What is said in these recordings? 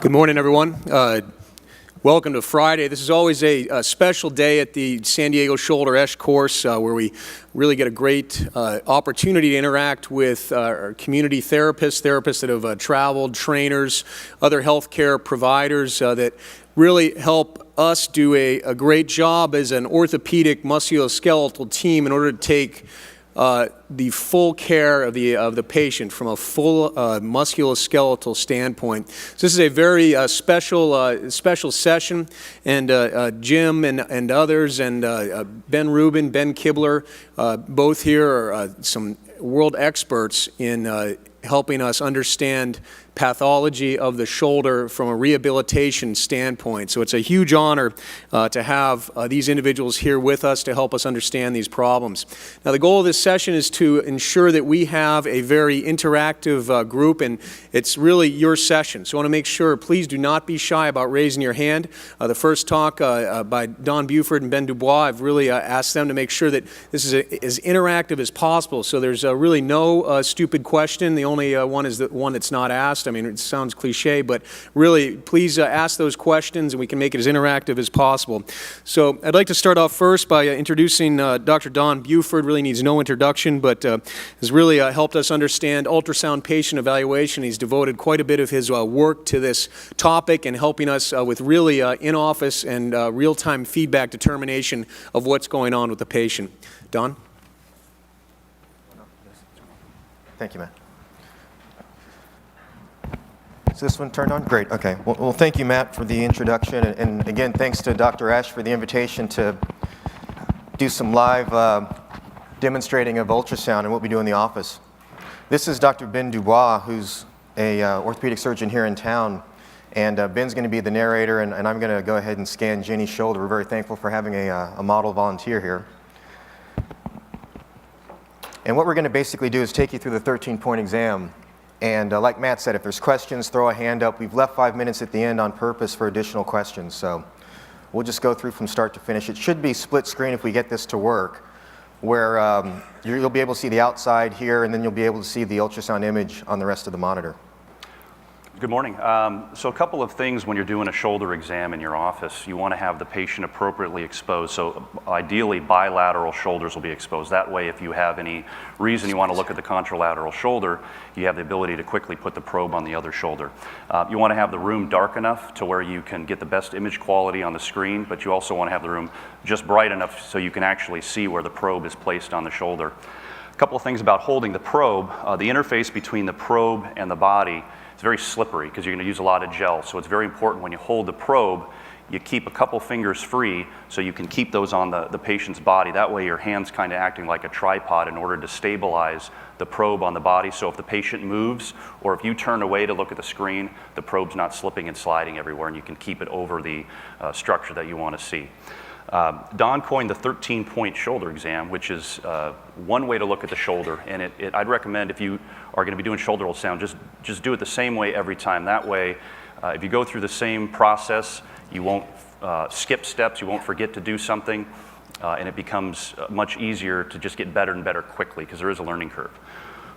Good morning, everyone. Welcome to Friday. This is always a special day at the San Diego Shoulder Esch course where we really get a great opportunity to interact with our community therapists that have traveled, trainers, other healthcare providers that really help us do a great job as an orthopedic musculoskeletal team in order to take the full care of the patient from a full musculoskeletal standpoint. So this is a very special session, and Jim and others, and Ben Rubin, Ben Kibler, both here are some world experts in helping us understand pathology of the shoulder from a rehabilitation standpoint. So it's a huge honor to have these individuals here with us to help us understand these problems. Now, the goal of this session is to ensure that we have a very interactive group, and it's really your session. So I want to make sure, please do not be shy about raising your hand. The first talk by Don Buford and Ben Dubois, I've really asked them to make sure that this is as interactive as possible. So there's really no stupid question. The only one is the one that's not asked. I mean, it sounds cliche, but really, please ask those questions and we can make it as interactive as possible. So I'd like to start off first by introducing Dr. Don Buford. Really needs no introduction, but has really helped us understand ultrasound patient evaluation. He's devoted quite a bit of his work to this topic and helping us with really in-office and real-time feedback determination of what's going on with the patient. Don? Thank you, Matt. Is this one turned on? Great, okay. Well, thank you, Matt, for the introduction. And again, thanks to Dr. Esch for the invitation to do some live demonstrating of ultrasound and what we do in the office. This is Dr. Ben Dubois, who's a orthopedic surgeon here in town. And Ben's going to be the narrator, and I'm going to go ahead and scan Jenny's shoulder. We're very thankful for having a model volunteer here. And what we're going to basically do is take you through the 13-point exam. And like Matt said, if there's questions, throw a hand up. We've left 5 minutes at the end on purpose for additional questions. So we'll just go through from start to finish. It should be split screen if we get this to work, where you'll be able to see the outside here, and then you'll be able to see the ultrasound image on the rest of the monitor. Good morning. So a couple of things when you're doing a shoulder exam in your office. You want to have the patient appropriately exposed. So ideally, bilateral shoulders will be exposed. That way, if you have any reason you want to look at the contralateral shoulder, you have the ability to quickly put the probe on the other shoulder. You want to have the room dark enough to where you can get the best image quality on the screen, but you also want to have the room just bright enough so you can actually see where the probe is placed on the shoulder. A couple of things about holding the probe. The interface between the probe and the body, it's very slippery because you're going to use a lot of gel. So it's very important when you hold the probe, you keep a couple fingers free so you can keep those on the patient's body. That way your hand's kind of acting like a tripod in order to stabilize the probe on the body. So if the patient moves or if you turn away to look at the screen, the probe's not slipping and sliding everywhere, and you can keep it over the structure that you want to see. Don coined the 13-point shoulder exam, which is one way to look at the shoulder, and I'd recommend if you are going to be doing shoulder ultrasound, just do it the same way every time. That way, if you go through the same process, you won't skip steps, you won't forget to do something, and it becomes much easier to just get better and better quickly because there is a learning curve.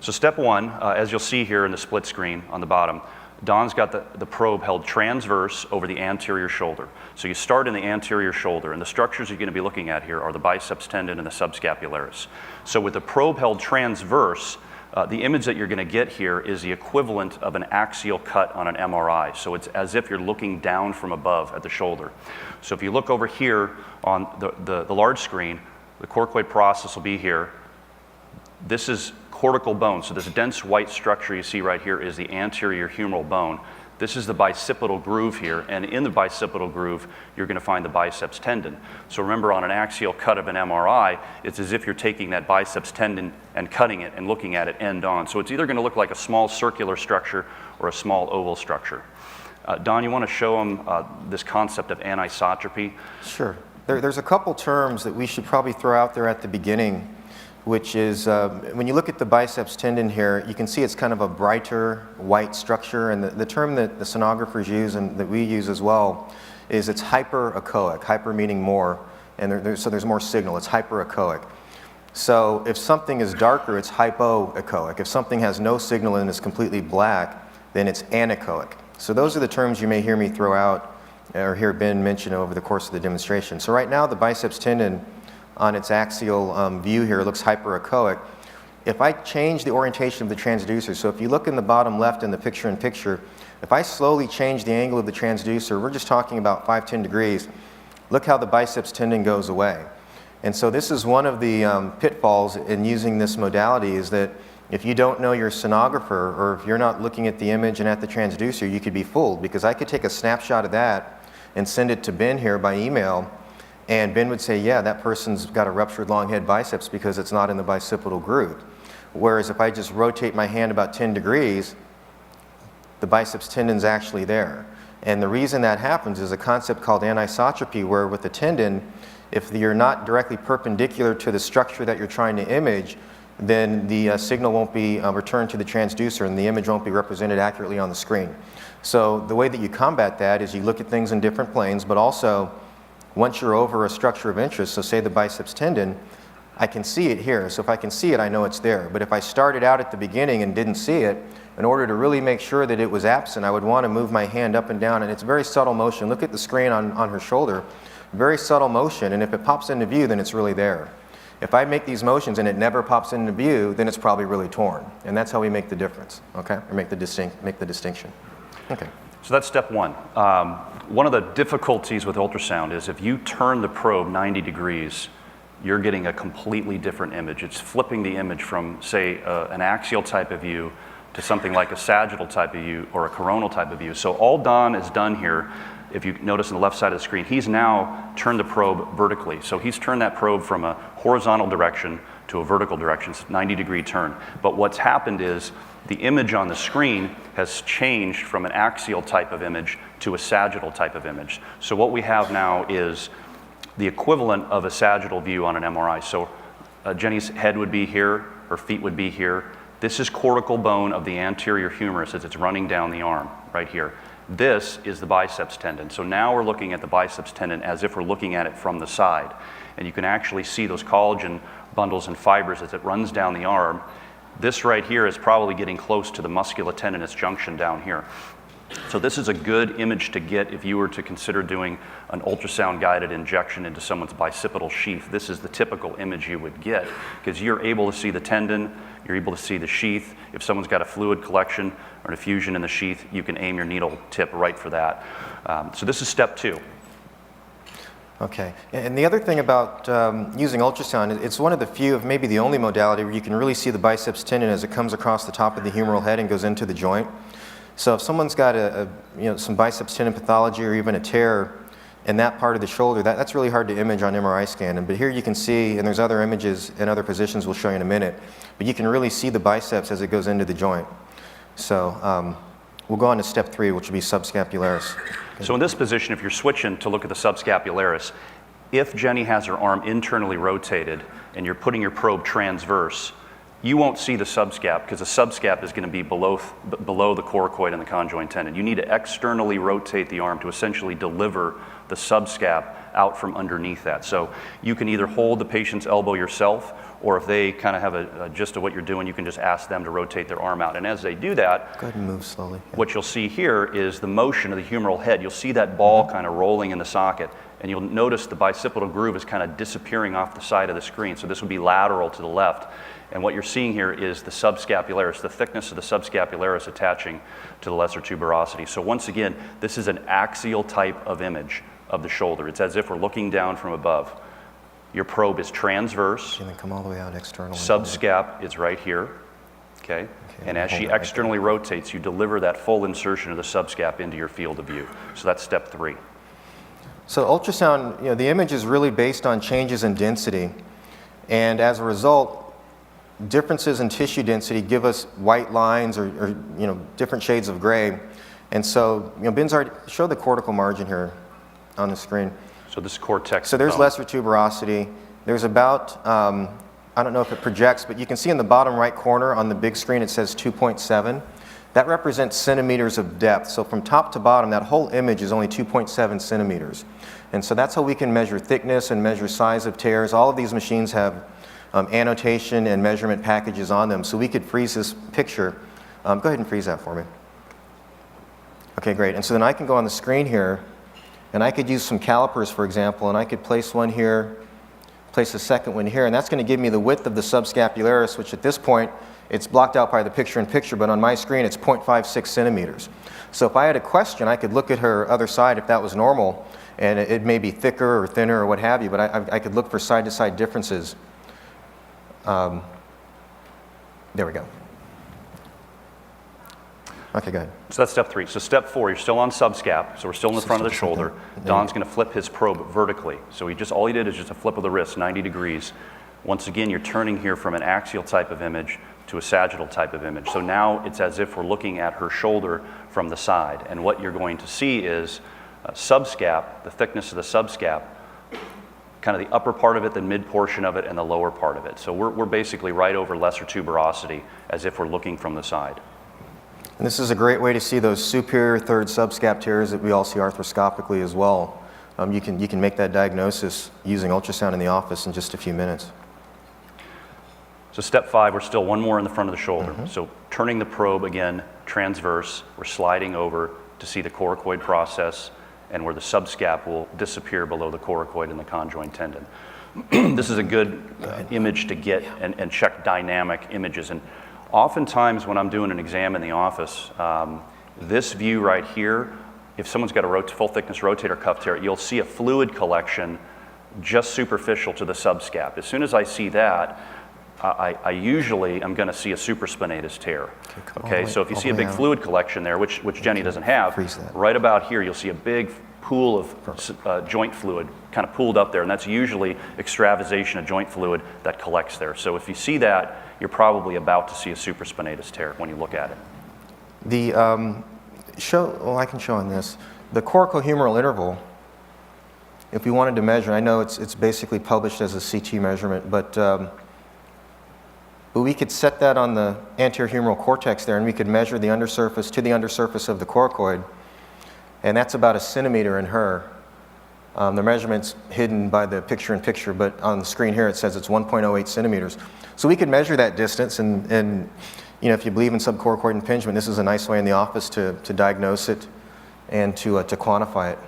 So step one, as you'll see here in the split screen on the bottom, Don's got the probe held transverse over the anterior shoulder. So you start in the anterior shoulder, and the structures you're going to be looking at here are the biceps tendon and the subscapularis. So with the probe held transverse, the image that you're going to get here is the equivalent of an axial cut on an MRI. So it's as if you're looking down from above at the shoulder. So if you look over here on the large screen, the coracoid process will be here. This is cortical bone. So this dense white structure you see right here is the anterior humeral bone. This is the bicipital groove here, and in the bicipital groove, you're going to find the biceps tendon. So remember, on an axial cut of an MRI, it's as if you're taking that biceps tendon and cutting it and looking at it end on. So it's either going to look like a small circular structure or a small oval structure. Don, you want to show them this concept of anisotropy? Sure. There's a couple terms that we should probably throw out there at the beginning, which is when you look at the biceps tendon here, you can see it's kind of a brighter white structure, and the term that the sonographers use and that we use as well is it's hyperechoic, hyper meaning more, and so there's more signal, it's hyperechoic. So if something is darker, it's hypoechoic. If something has no signal and is completely black, then it's anechoic. So those are the terms you may hear me throw out or hear Ben mention over the course of the demonstration. So right now the biceps tendon on its axial view here looks hyperechoic. If I change the orientation of the transducer, so if you look in the bottom left in the picture-in-picture, if I slowly change the angle of the transducer, we're just talking about 5-10 degrees, look how the biceps tendon goes away. And so this is one of the pitfalls in using this modality, is that if you don't know your sonographer, or if you're not looking at the image and at the transducer, you could be fooled, because I could take a snapshot of that and send it to Ben here by email, and Ben would say, yeah, that person's got a ruptured long head biceps because it's not in the bicipital groove. Whereas if I just rotate my hand about 10 degrees, the biceps tendon's actually there. And the reason that happens is a concept called anisotropy, where with the tendon, if you're not directly perpendicular to the structure that you're trying to image, then the signal won't be returned to the transducer and the image won't be represented accurately on the screen. So the way that you combat that is you look at things in different planes, but also once you're over a structure of interest, so say the biceps tendon, I can see it here. So if I can see it, I know it's there. But if I started out at the beginning and didn't see it, in order to really make sure that it was absent, I would want to move my hand up and down, and it's very subtle motion. Look at the screen on her shoulder. Very subtle motion, and if it pops into view, then it's really there. If I make these motions and it never pops into view, then it's probably really torn. And that's how we make the difference, okay? Or make the distinction. Okay. So that's step one. One of the difficulties with ultrasound is if you turn the probe 90 degrees, you're getting a completely different image. It's flipping the image from, say, an axial type of view to something like a sagittal type of view or a coronal type of view. So all Don has done here, if you notice on the left side of the screen, he's now turned the probe vertically. So he's turned that probe from a horizontal direction to a vertical direction, it's a 90-degree turn. But what's happened is the image on the screen has changed from an axial type of image to a sagittal type of image. So what we have now is the equivalent of a sagittal view on an MRI. So Jenny's head would be here, her feet would be here. This is cortical bone of the anterior humerus as it's running down the arm, right here. This is the biceps tendon. So now we're looking at the biceps tendon as if we're looking at it from the side. And you can actually see those collagen bundles and fibers as it runs down the arm. This right here is probably getting close to the musculotendinous junction down here. So this is a good image to get if you were to consider doing an ultrasound-guided injection into someone's bicipital sheath. This is the typical image you would get, because you're able to see the tendon, you're able to see the sheath. If someone's got a fluid collection or an effusion in the sheath, you can aim your needle tip right for that. So this is step two. Okay, and the other thing about using ultrasound, it's one of the few, of maybe the only modality where you can really see the biceps tendon as it comes across the top of the humeral head and goes into the joint. So if someone's got some biceps tendon pathology or even a tear in that part of the shoulder, that's really hard to image on MRI scan. But here you can see, and there's other images in other positions we'll show you in a minute, but you can really see the biceps as it goes into the joint. So we'll go on to step three, which will be subscapularis. So in this position, if you're switching to look at the subscapularis, if Jenny has her arm internally rotated and you're putting your probe transverse, you won't see the subscap, because the subscap is going to be below the coracoid and the conjoint tendon. You need to externally rotate the arm to essentially deliver the subscap out from underneath that. So you can either hold the patient's elbow yourself, or if they kind of have a gist of what you're doing, you can just ask them to rotate their arm out. And as they do that, go ahead and move slowly. Yeah. What you'll see here is the motion of the humeral head. You'll see that ball kind of rolling in the socket, and you'll notice the bicipital groove is kind of disappearing off the side of the screen. So this would be lateral to the left. And what you're seeing here is the subscapularis, the thickness of the subscapularis attaching to the lesser tuberosity. So once again, this is an axial type of image of the shoulder. It's as if we're looking down from above. Your probe is transverse. And then come all the way out externally. Subscap is right here, okay? And as she externally rotates, you deliver that full insertion of the subscap into your field of view. So that's step three. So ultrasound, the image is really based on changes in density. And as a result, differences in tissue density give us white lines or different shades of gray. And so, Ben's already showed the cortical margin here on the screen. So this is cortex. So there's bone. lesser tuberosity. There's about, I don't know if it projects, but you can see in the bottom right corner on the big screen it says 2.7. That represents centimeters of depth. So from top to bottom, that whole image is only 2.7 centimeters. And so that's how we can measure thickness and measure size of tears. All of these machines have annotation and measurement packages on them. So we could freeze this picture. Go ahead and freeze that for me. Okay, great. And so then I can go on the screen here, and I could use some calipers, for example, and I could place one here, place a second one here, and that's going to give me the width of the subscapularis, which at this point, it's blocked out by the picture-in-picture, but on my screen, it's 0.56 centimeters. So if I had a question, I could look at her other side if that was normal, and it may be thicker or thinner or what have you, but I could look for side-to-side differences. There we go. Okay, go ahead. So that's step 3. So step 4, you're still on subscap, so we're still in the front of the shoulder. Don's going to flip his probe vertically. So all he did is just a flip of the wrist, 90 degrees. Once again, you're turning here from an axial type of image to a sagittal type of image. So now it's as if we're looking at her shoulder from the side. And what you're going to see is subscap, the thickness of the subscap, kind of the upper part of it, the mid portion of it, and the lower part of it. So we're basically right over lesser tuberosity as if we're looking from the side. And this is a great way to see those superior third subscap tears that we all see arthroscopically as well. You can make that diagnosis using ultrasound in the office in just a few minutes. So step 5, we're still one more in the front of the shoulder. So turning the probe again, transverse, we're sliding over to see the coracoid process and where the subscap will disappear below the coracoid and the conjoined tendon. This is a good image to get and check dynamic images. And oftentimes when I'm doing an exam in the office, this view right here, if someone's got a full thickness rotator cuff tear, you'll see a fluid collection just superficial to the subscap. As soon as I see that, I usually am going to see a supraspinatus tear. Okay, so if you see a big fluid collection there, which Jenny doesn't have, right about here you'll see a big pool of joint fluid kind of pooled up there, and that's usually extravasation of joint fluid that collects there. So if you see that, you're probably about to see a supraspinatus tear when you look at it. The I can show on this. The coracohumeral interval, if we wanted to measure, I know it's basically published as a CT measurement, but we could set that on the anterior humeral cortex there, and we could measure the undersurface to the undersurface of the coracoid, and that's about 1 centimeter in her. The measurement's hidden by the picture-in-picture, but on the screen here it says it's 1.08 centimeters. So we could measure that distance, and you know, if you believe in subcoracoid impingement, this is a nice way in the office to diagnose it and to quantify it.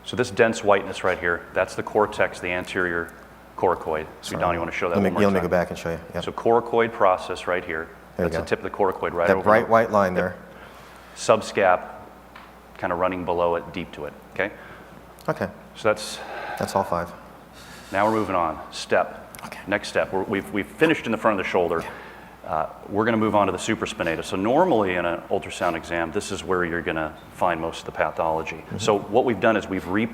So this dense whiteness right here, that's the cortex, the anterior coracoid. So Don, you want to show that one more time? Let me go back and show you. Yep. So coracoid process right here. That's the tip of the coracoid right over that bright white line there. Subscap kind of running below it, deep to it, okay? Okay. So that's all 5. Now we're moving on. Next step. We've finished in the front of the shoulder. We're going to move on to the supraspinatus. So normally in an ultrasound exam, this is where you're going to find most of the pathology. So what we've done is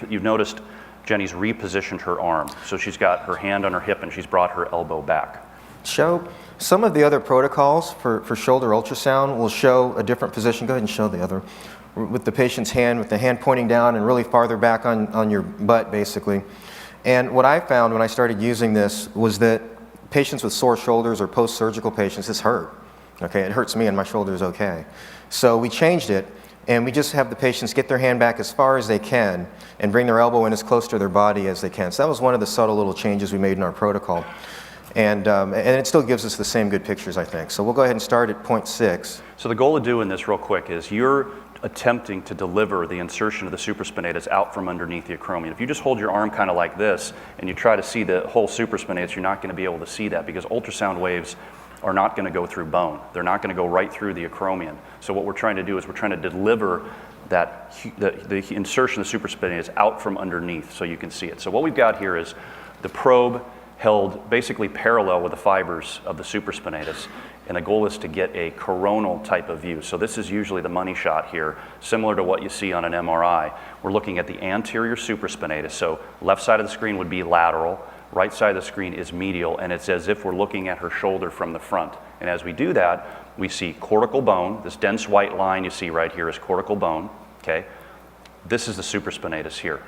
you've noticed Jenny's repositioned her arm. So she's got her hand on her hip and she's brought her elbow back. Some of the other protocols for shoulder ultrasound will show a different position. Go ahead and show the other. With the patient's hand, with the hand pointing down and really farther back on your butt, basically. And what I found when I started using this was that patients with sore shoulders or post-surgical patients, this hurt. Okay, it hurts me and my shoulder is okay. So we changed it, and we just have the patients get their hand back as far as they can and bring their elbow in as close to their body as they can. So that was one of the subtle little changes we made in our protocol. And it still gives us the same good pictures, I think. So we'll go ahead and start at 0.6. So the goal of doing this real quick is you're attempting to deliver the insertion of the supraspinatus out from underneath the acromion. If you just hold your arm kind of like this and you try to see the whole supraspinatus, you're not going to be able to see that because ultrasound waves are not going to go through bone. They're not going to go right through the acromion. So what we're trying to do is we're trying to deliver the insertion of the supraspinatus out from underneath so you can see it. So what we've got here is the probe held basically parallel with the fibers of the supraspinatus, and the goal is to get a coronal type of view. So this is usually the money shot here, similar to what you see on an MRI. We're looking at the anterior supraspinatus. So left side of the screen would be lateral, right side of the screen is medial, and it's as if we're looking at her shoulder from the front. And as we do that, we see cortical bone. This dense white line you see right here is cortical bone, okay? This is the supraspinatus here.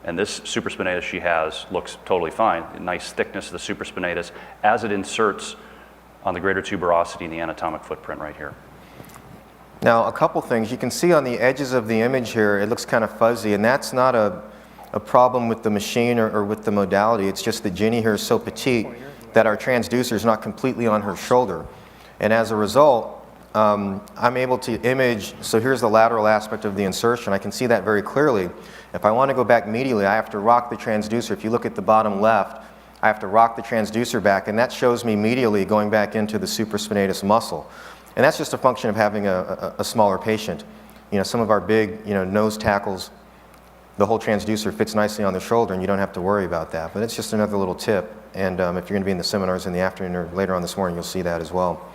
And this supraspinatus she has looks totally fine. A nice thickness of the supraspinatus as it inserts on the greater tuberosity and the anatomic footprint right here. Now, a couple things. You can see on the edges of the image here, it looks kind of fuzzy, and that's not a problem with the machine or with the modality. It's just that Jenny here is so petite that our transducer is not completely on her shoulder. And as a result, I'm able to image, so here's the lateral aspect of the insertion. I can see that very clearly. If I want to go back medially, I have to rock the transducer. If you look at the bottom left, I have to rock the transducer back, and that shows me medially going back into the supraspinatus muscle. And that's just a function of having a smaller patient. Some of our big, nose tackles, the whole transducer fits nicely on the shoulder, and you don't have to worry about that. But it's just another little tip. And if you're going to be in the seminars in the afternoon or later on this morning, you'll see that as well.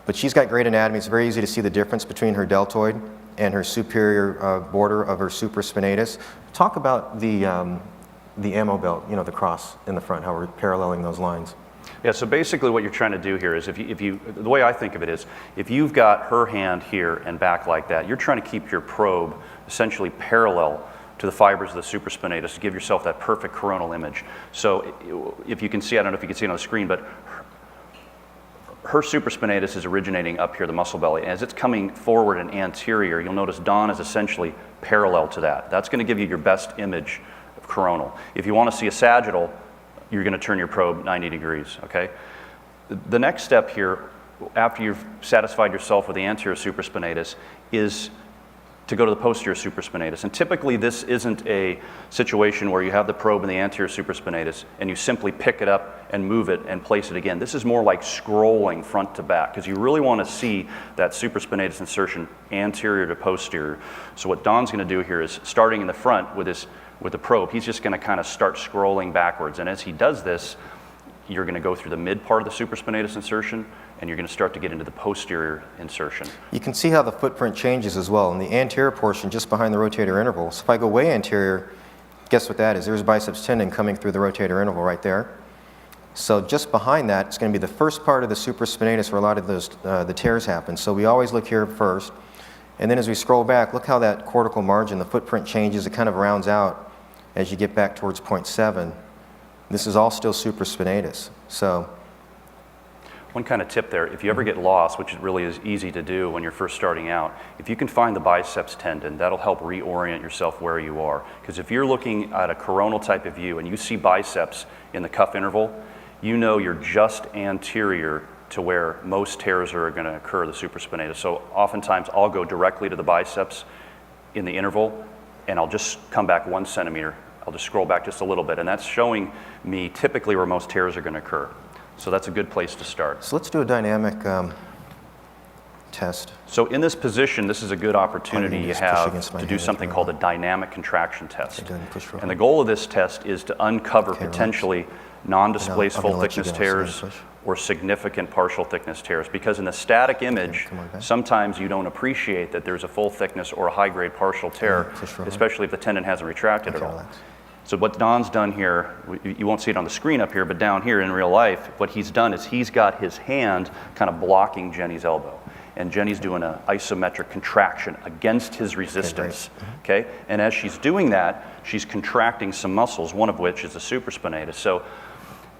But she's got great anatomy. It's very easy to see the difference between her deltoid and her superior border of her supraspinatus. Talk about the ammo belt, the cross in the front, how we're paralleling those lines. Yeah, so basically what you're trying to do here is the way I think of it is, if you've got her hand here and back like that, you're trying to keep your probe essentially parallel to the fibers of the supraspinatus to give yourself that perfect coronal image. So if you can see, I don't know if you can see it on the screen, but her supraspinatus is originating up here, the muscle belly. As it's coming forward and anterior, you'll notice Dawn is essentially parallel to that. That's going to give you your best image of coronal. If you want to see a sagittal, you're going to turn your probe 90 degrees, okay? The next step here, after you've satisfied yourself with the anterior supraspinatus, is to go to the posterior supraspinatus. And typically this isn't a situation where you have the probe in the anterior supraspinatus and you simply pick it up and move it and place it again. This is more like scrolling front to back, because you really want to see that supraspinatus insertion anterior to posterior. So what Don's going to do here is, starting in the front with the probe, he's just going to kind of start scrolling backwards. And as he does this, you're going to go through the mid part of the supraspinatus insertion, and you're going to start to get into the posterior insertion. You can see how the footprint changes as well. In the anterior portion, just behind the rotator interval. So if I go way anterior, guess what that is? There's biceps tendon coming through the rotator interval right there. So just behind that, it's going to be the first part of the supraspinatus where a lot of those the tears happen. So we always look here first. And then as we scroll back, look how that cortical margin, the footprint changes. It kind of rounds out as you get back towards 0.7. This is all still supraspinatus. So one kind of tip there, if you ever get lost, which it really is easy to do when you're first starting out, if you can find the biceps tendon, that'll help reorient yourself where you are. Because if you're looking at a coronal type of view and you see biceps in the cuff interval, you know you're just anterior to where most tears are going to occur, the supraspinatus. So oftentimes I'll go directly to the biceps in the interval, and I'll just come back 1 centimeter. I'll just scroll back just a little bit, and that's showing me typically where most tears are going to occur. So that's a good place to start. So let's do a dynamic test. So in this position, this is a good opportunity you have to do hand something as called a well. dynamic contraction test. Okay, go ahead and push real And the hard. goal of this test is to uncover Okay, relax. potentially non-displaced I'm gonna full let you thickness go, so tears then push. or significant partial thickness tears. Because in the static image, come on back. sometimes you don't appreciate that there's a full thickness or a high-grade partial tear, push real hard. especially if the tendon hasn't retracted Okay, at all. relax. So what Don's done here, you won't see it on the screen up here, but down here in real life, what he's done is he's got his hand kind of blocking Jenny's elbow. And Jenny's doing an isometric contraction against his resistance, okay? And as she's doing that, she's contracting some muscles, one of which is the supraspinatus. So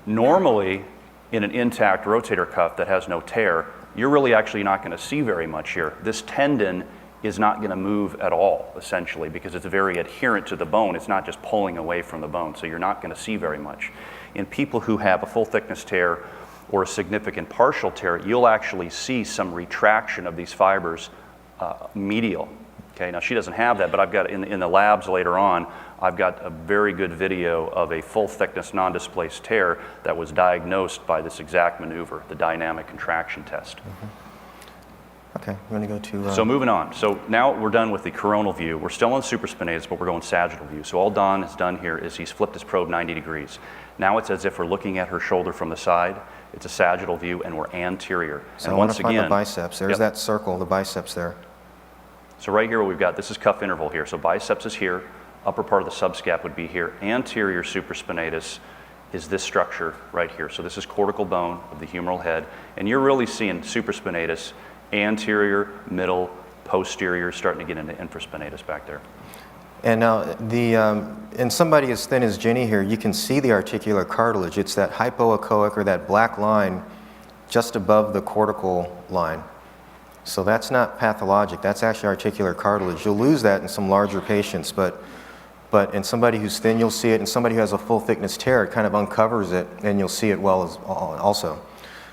normally, in an intact rotator cuff that has no tear, you're really actually not going to see very much here. This tendon is not going to move at all, essentially, because it's very adherent to the bone. It's not just pulling away from the bone, so you're not going to see very much. In people who have a full thickness tear or a significant partial tear, you'll actually see some retraction of these fibers medial. Okay, now she doesn't have that, but I've got in the labs later on, I've got a very good video of a full thickness non-displaced tear that was diagnosed by this exact maneuver, the dynamic contraction test. Okay, you want to go to... So moving on. So now we're done with the coronal view. We're still on supraspinatus, but we're going sagittal view. So all Don has done here is he's flipped his probe 90 degrees. Now it's as if we're looking at her shoulder from the side. It's a sagittal view, and we're anterior. So and I want once to find again, the biceps. There's Yep. that circle, the biceps there. So right here what we've got, this is cuff interval here. So biceps is here, upper part of the subscap would be here. Anterior supraspinatus is this structure right here. So this is cortical bone of the humeral head, and you're really seeing supraspinatus, anterior, middle, posterior, starting to get into infraspinatus back there. And now, in somebody as thin as Jenny here, you can see the articular cartilage. It's that hypoechoic, or that black line just above the cortical line. So that's not pathologic. That's actually articular cartilage. You'll lose that in some larger patients, but in somebody who's thin, you'll see it. In somebody who has a full thickness tear, it kind of uncovers it, and you'll see it well as also.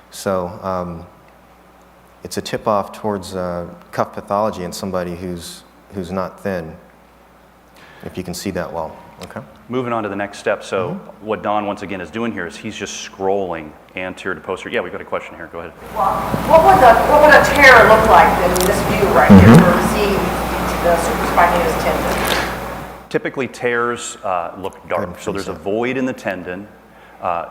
So it's a tip-off towards cuff pathology in somebody who's not thin, if you can see that well. Okay. Moving on to the next step. So what Don once again is doing here is he's just scrolling anterior to posterior. Yeah, we've got a question here. Go ahead. Well, what would a tear look like in this view right here where we're seeing the supraspinatus tendon? Typically tears look dark. So there's a void in the tendon.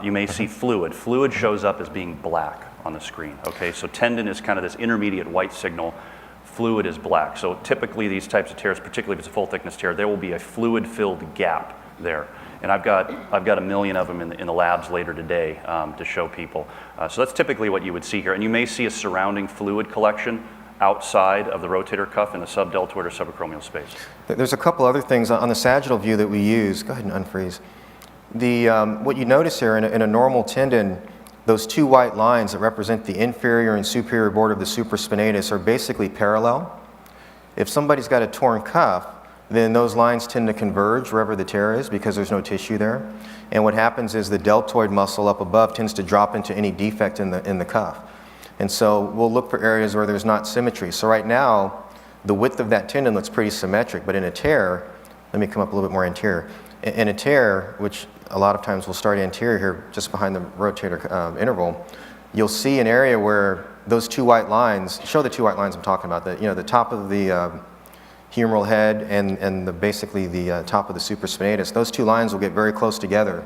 You may see fluid. Fluid shows up as being black on the screen. Okay, so tendon is kind of this intermediate white signal. Fluid is black. So typically these types of tears, particularly if it's a full thickness tear, there will be a fluid-filled gap there. And I've got a million of them in the labs later today to show people. So that's typically what you would see here. And you may see a surrounding fluid collection outside of the rotator cuff in the subdeltoid or subacromial space. There's a couple other things on the sagittal view that we use. Go ahead and unfreeze. What you notice here in a normal tendon, those two white lines that represent the inferior and superior border of the supraspinatus are basically parallel. If somebody's got a torn cuff, then those lines tend to converge wherever the tear is because there's no tissue there. And what happens is the deltoid muscle up above tends to drop into any defect in the cuff. And so we'll look for areas where there's not symmetry. So right now, the width of that tendon looks pretty symmetric, but in a tear, let me come up a little bit more anterior. In a tear, which a lot of times we'll start anterior here, just behind the rotator interval, you'll see an area where those two white lines, show the two white lines I'm talking about, the top of the humeral head and basically the top of the supraspinatus, those two lines will get very close together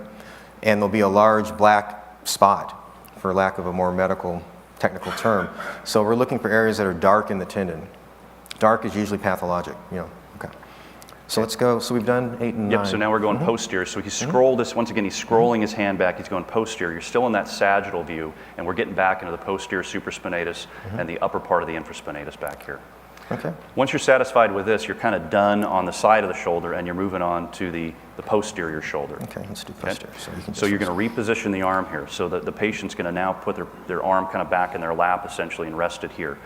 and there'll be a large black spot, for lack of a more medical technical term. So we're looking for areas that are dark in the tendon. Dark is usually pathologic, okay. So let's go, so we've done 8 and 9. Yep, so now we're going posterior. So he's scrolled this, once again, he's scrolling his hand back, he's going posterior. You're still in that sagittal view, and we're getting back into the posterior supraspinatus and the upper part of the infraspinatus back here. Okay. Once you're satisfied with this, you're kind of done on the side of the shoulder, and you're moving on to the posterior shoulder. Okay, let's do posterior. Okay? So you're going to reposition the arm here, so that the patient's going to now put their arm kind of back in their lap, essentially, and rest it here.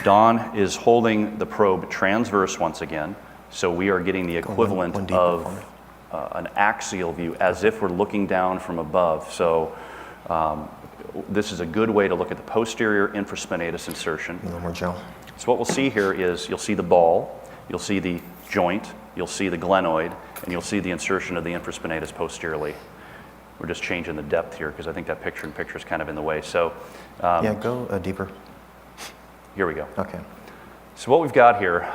Don is holding the probe transverse once again, so we are getting the equivalent of an axial view, as if we're looking down from above. So this is a good way to look at the posterior infraspinatus insertion. A little more gel. So what we'll see here is you'll see the ball, you'll see the joint, you'll see the glenoid, and you'll see the insertion of the infraspinatus posteriorly. We're just changing the depth here because I think that picture-in-picture is kind of in the way. So yeah, go deeper. Here we go. Okay. So what we've got here,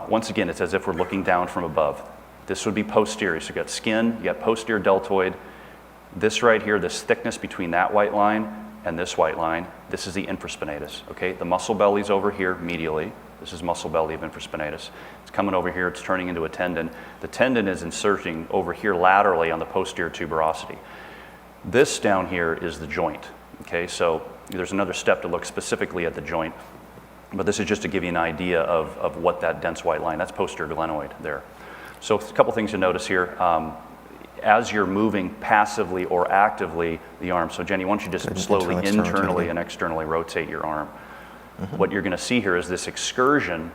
once again, it's as if we're looking down from above. This would be posterior. So you've got skin, you got posterior deltoid. This right here, this thickness between that white line and this white line, this is the infraspinatus, okay? The muscle belly's over here medially. This is muscle belly of infraspinatus. It's coming over here, it's turning into a tendon. The tendon is inserting over here laterally on the posterior tuberosity. This down here is the joint, okay? So there's another step to look specifically at the joint, but this is just to give you an idea of what that dense white line, that's posterior glenoid there. So a couple things to notice here. As you're moving passively or actively the arm, so Jenny, why don't you just slowly internally and externally rotate your arm. What you're going to see here is this excursion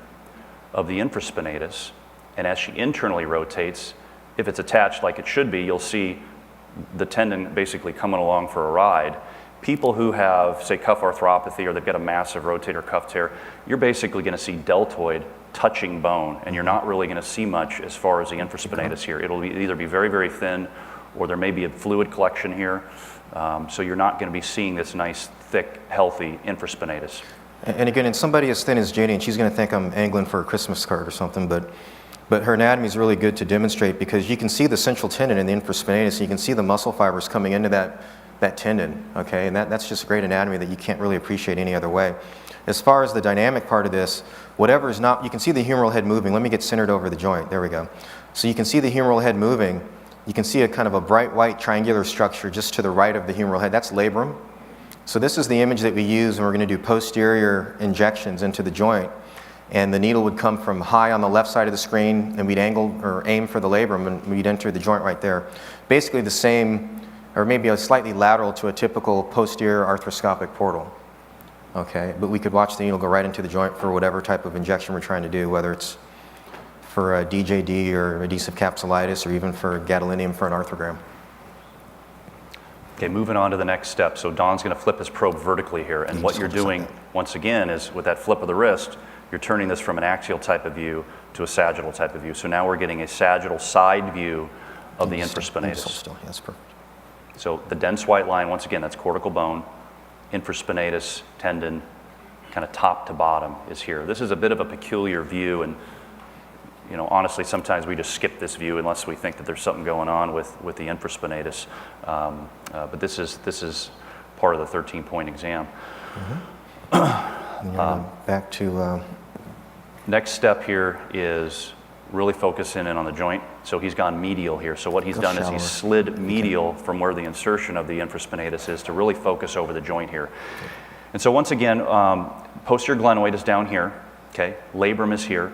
of the infraspinatus, and as she internally rotates, if it's attached like it should be, you'll see the tendon basically coming along for a ride. People who have, say, cuff arthropathy or they've got a massive rotator cuff tear, you're basically going to see deltoid touching bone, and you're not really going to see much as far as the infraspinatus here. It'll either be very, very thin, or there may be a fluid collection here, so you're not going to be seeing this nice, thick, healthy infraspinatus. And again, in somebody as thin as Janie, and she's going to think I'm angling for a Christmas card or something, but her anatomy is really good to demonstrate because you can see the central tendon in the infraspinatus, and you can see the muscle fibers coming into that tendon, okay? And that's just great anatomy that you can't really appreciate any other way. As far as the dynamic part of this, whatever is not, you can see the humeral head moving. Let me get centered over the joint. There we go. So you can see the humeral head moving. You can see a kind of a bright white triangular structure just to the right of the humeral head. That's labrum. So this is the image that we use when we're going to do posterior injections into the joint. And the needle would come from high on the left side of the screen, and we'd angle or aim for the labrum, and we'd enter the joint right there. Basically the same, or maybe a slightly lateral to a typical posterior arthroscopic portal. Okay, but we could watch the needle go right into the joint for whatever type of injection we're trying to do, whether it's for a DJD or adhesive capsulitis or even for gadolinium for an arthrogram. Okay, moving on to the next step. So Don's going to flip his probe vertically here, and what you're doing, once again, is with that flip of the wrist, you're turning this from an axial type of view to a sagittal type of view. So now we're getting a sagittal side view of the infraspinatus. Still, yes, perfect. So the dense white line, once again, that's cortical bone, infraspinatus tendon, kind of top to bottom is here. This is a bit of a peculiar view, and honestly, sometimes we just skip this view unless we think that there's something going on with the infraspinatus. But this is part of the 13-point exam. Back to... Next step here is really focusing in on the joint. So he's gone medial here. So what he's done is he's slid medial from where the insertion of the infraspinatus is to really focus over the joint here. And so once again, posterior glenoid is down here, okay? Labrum is here.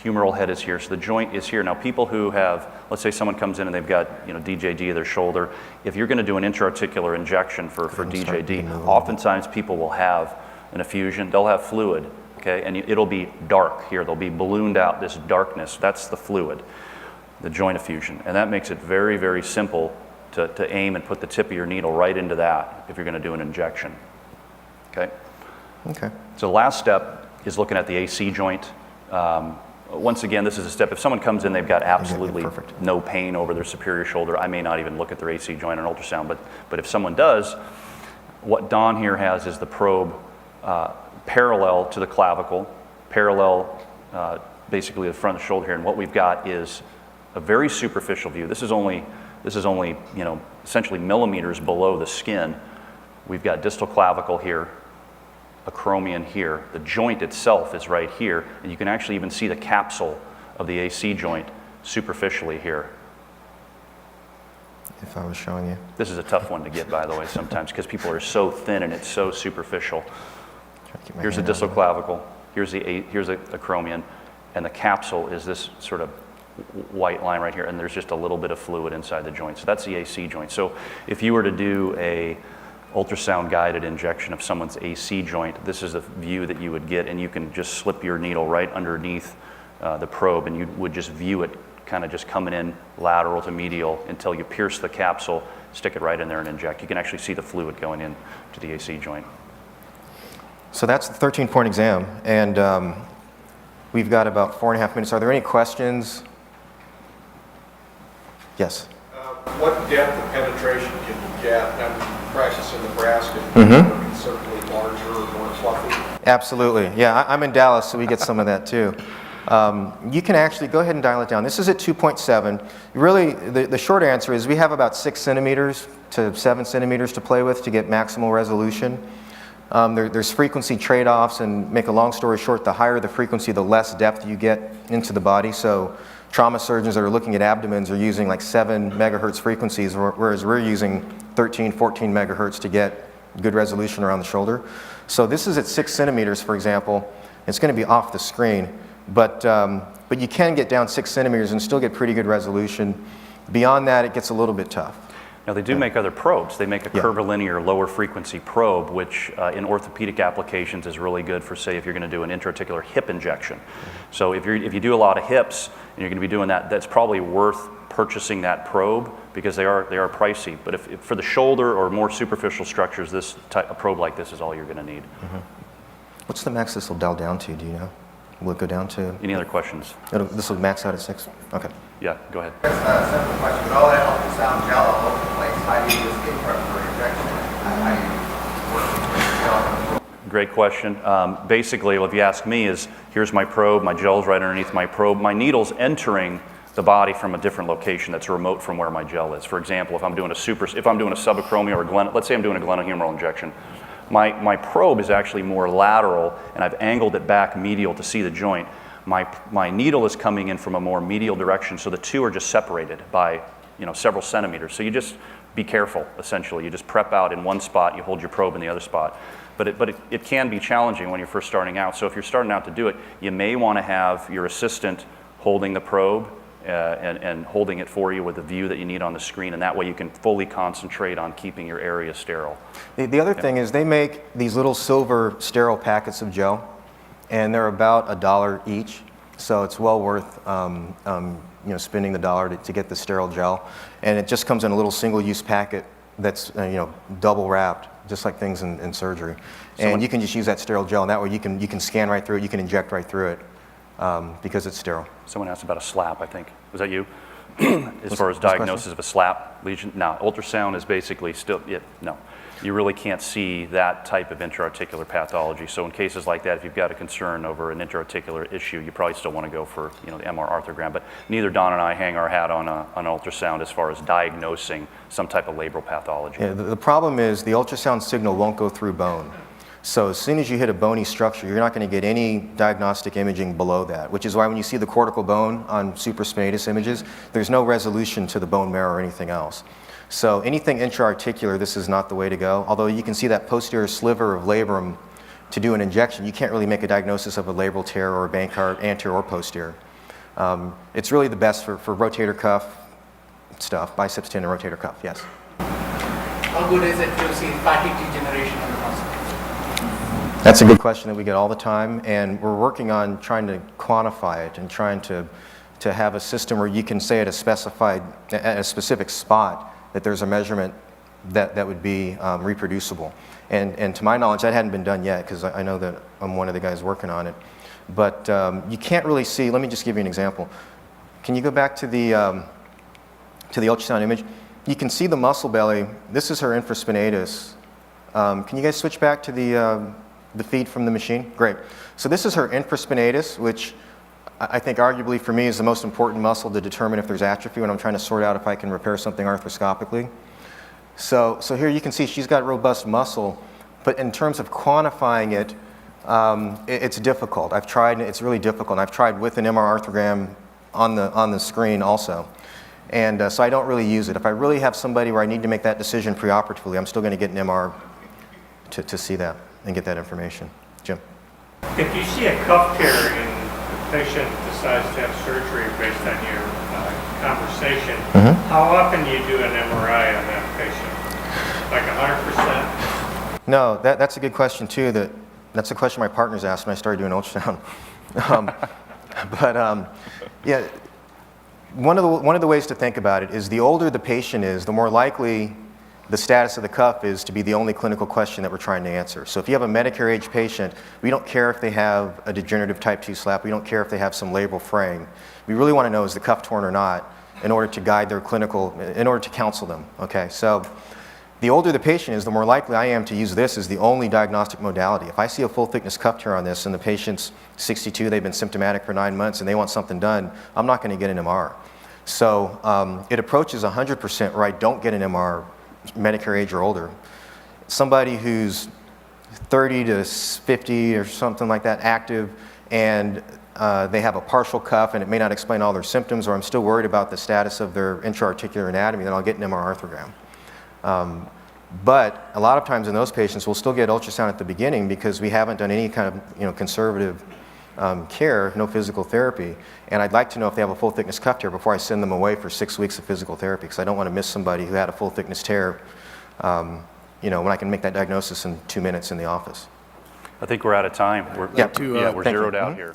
Humeral head is here, so the joint is here. Now people who have, let's say someone comes in and they've got DJD of their shoulder, if you're going to do an intra-articular injection for DJD, oftentimes people will have an effusion, they'll have fluid, okay, and it'll be dark here, they'll be ballooned out, this darkness, that's the fluid, the joint effusion, and that makes it very, very simple to aim and put the tip of your needle right into that if you're going to do an injection, okay? Okay. So the last step is looking at the AC joint. Once again, this is a step. If someone comes in, they've got absolutely no pain over their superior shoulder, I may not even look at their AC joint on ultrasound, but if someone does, what Don here has is the probe parallel to the clavicle, parallel basically the front of the shoulder here, and what we've got is a very superficial view. This is only essentially millimeters below the skin. We've got distal clavicle here, acromion here. The joint itself is right here, and you can actually even see the capsule of the AC joint superficially here. If I was showing you. This is a tough one to get, by the way, sometimes, because people are so thin and it's so superficial. Here's the distal clavicle, here's the acromion, and the capsule is this sort of white line right here, and there's just a little bit of fluid inside the joint. So that's the AC joint. So if you were to do a ultrasound guided injection of someone's AC joint, this is the view that you would get, and you can just slip your needle right underneath the probe, and you would just view it kind of just coming in lateral to medial until you pierce the capsule, stick it right in there and inject. You can actually see the fluid going in to the AC joint. So that's the 13-point exam, and we've got about 4.5 minutes. Are there any questions? Yes? What depth of penetration can you get? And practice in Nebraska, considerably larger or more fluffy? Absolutely. Yeah, I'm in Dallas, so we get some of that too. You can actually go ahead and dial it down. This is at 2.7. Really, the short answer is we have about 6 centimeters to 7 centimeters to play with to get maximal resolution. There's frequency trade-offs, and make a long story short, the higher the frequency, the less depth you get into the body. So trauma surgeons that are looking at abdomens are using like 7 megahertz frequencies, whereas we're using 13, 14 megahertz to get good resolution around the shoulder. So this is at 6 centimeters, for example. It's going to be off the screen, but you can get down 6 centimeters and still get pretty good resolution. Beyond that, it gets a little bit tough. Now they do make other probes. They make a curvilinear lower frequency probe, which in orthopedic applications is really good for, say, if you're going to do an intra-articular hip injection. So if you do a lot of hips and you're going to be doing that, that's probably worth purchasing that probe because they are pricey. But if for the shoulder or more superficial structures, a probe like this is all you're going to need. What's the max this will dial down to? Do you know? Will it go down to? Any other questions? This will max out at 6. Okay. Yeah, go ahead. That's a simple question. With all that ultrasound gel all over the place, how do you just get prep for injection? How do you work with gel? Great question. Basically, if you ask me, here's my probe, my gel's right underneath my probe. My needle's entering the body from a different location that's remote from where my gel is. For example, if I'm doing a subacromial or let's say I'm doing a glenohumeral injection, my probe is actually more lateral, and I've angled it back medial to see the joint. My needle is coming in from a more medial direction, so the two are just separated by several centimeters. So you just be careful, essentially. You just prep out in one spot, you hold your probe in the other spot. But it can be challenging when you're first starting out. So if you're starting out to do it, you may want to have your assistant holding the probe and holding it for you with the view that you need on the screen, and that way you can fully concentrate on keeping your area sterile. The other thing is they make these little silver sterile packets of gel, and they're about $1 each, so it's well worth spending the $1 to get the sterile gel. And it just comes in a little single-use packet that's double wrapped, just like things in surgery. And you can just use that sterile gel, and that way you can scan right through it, you can inject right through it because it's sterile. Someone asked about a SLAP, I think. Was that you? As far as diagnosis of a SLAP lesion? No, ultrasound is basically still, no. You really can't see that type of intra-articular pathology. So in cases like that, if you've got a concern over an intra-articular issue, you probably still want to go for the MR arthrogram. But neither Don and I hang our hat on an ultrasound as far as diagnosing some type of labral pathology. Yeah, the problem is the ultrasound signal won't go through bone. So as soon as you hit a bony structure, you're not going to get any diagnostic imaging below that, which is why when you see the cortical bone on supraspinatus images, there's no resolution to the bone marrow or anything else. So anything intra-articular, this is not the way to go. Although you can see that posterior sliver of labrum to do an injection, you can't really make a diagnosis of a labral tear or a Bankart anterior or posterior. It's really the best for rotator cuff stuff, biceps tendon, rotator cuff, yes. How good is it to see fatty degeneration in the muscle? That's a good question that we get all the time, and we're working on trying to quantify it and trying to have a system where you can say at a specific spot that there's a measurement that would be reproducible. And to my knowledge, that hadn't been done yet because I know that I'm one of the guys working on it. But you can't really see, let me just give you an example. Can you go back to the ultrasound image? You can see the muscle belly. This is her infraspinatus. Can you guys switch back to the feed from the machine? Great. So this is her infraspinatus, which I think arguably for me is the most important muscle to determine if there's atrophy when I'm trying to sort out if I can repair something arthroscopically. So here you can see she's got robust muscle, but in terms of quantifying it, it's difficult. I've tried, it's really difficult. I've tried with an MR arthrogram on the screen also. And so I don't really use it. If I really have somebody where I need to make that decision preoperatively, I'm still going to get an MR to see that and get that information. Jim? If you see a cuff tear in a patient decides to have surgery based on your conversation, how often do you do an MRI on that patient? Like 100%? No, that's a good question too. That's a question my partners asked when I started doing ultrasound. Yeah, one of the ways to think about it is the older the patient is, the more likely the status of the cuff is to be the only clinical question that we're trying to answer. So if you have a Medicare age patient, we don't care if they have a degenerative type 2 SLAP, we don't care if they have some labral fraying. We really want to know is the cuff torn or not in order to guide their clinical, in order to counsel them, okay? So the older the patient is, the more likely I am to use this as the only diagnostic modality. If I see a full thickness cuff tear on this and the patient's 62, they've been symptomatic for 9 months and they want something done, I'm not going to get an MR. So it approaches 100% where I don't get an MR, Medicare age or older. Somebody who's 30 to 50 or something like that, active, and they have a partial cuff and it may not explain all their symptoms, or I'm still worried about the status of their intra-articular anatomy, then I'll get an MR arthrogram. But a lot of times in those patients, we'll still get ultrasound at the beginning because we haven't done any kind of conservative care, no physical therapy, and I'd like to know if they have a full thickness cuff tear before I send them away for 6 weeks of physical therapy because I don't want to miss somebody who had a full thickness tear, when I can make that diagnosis in 2 minutes in the office. I think we're out of time. We're zeroed out here.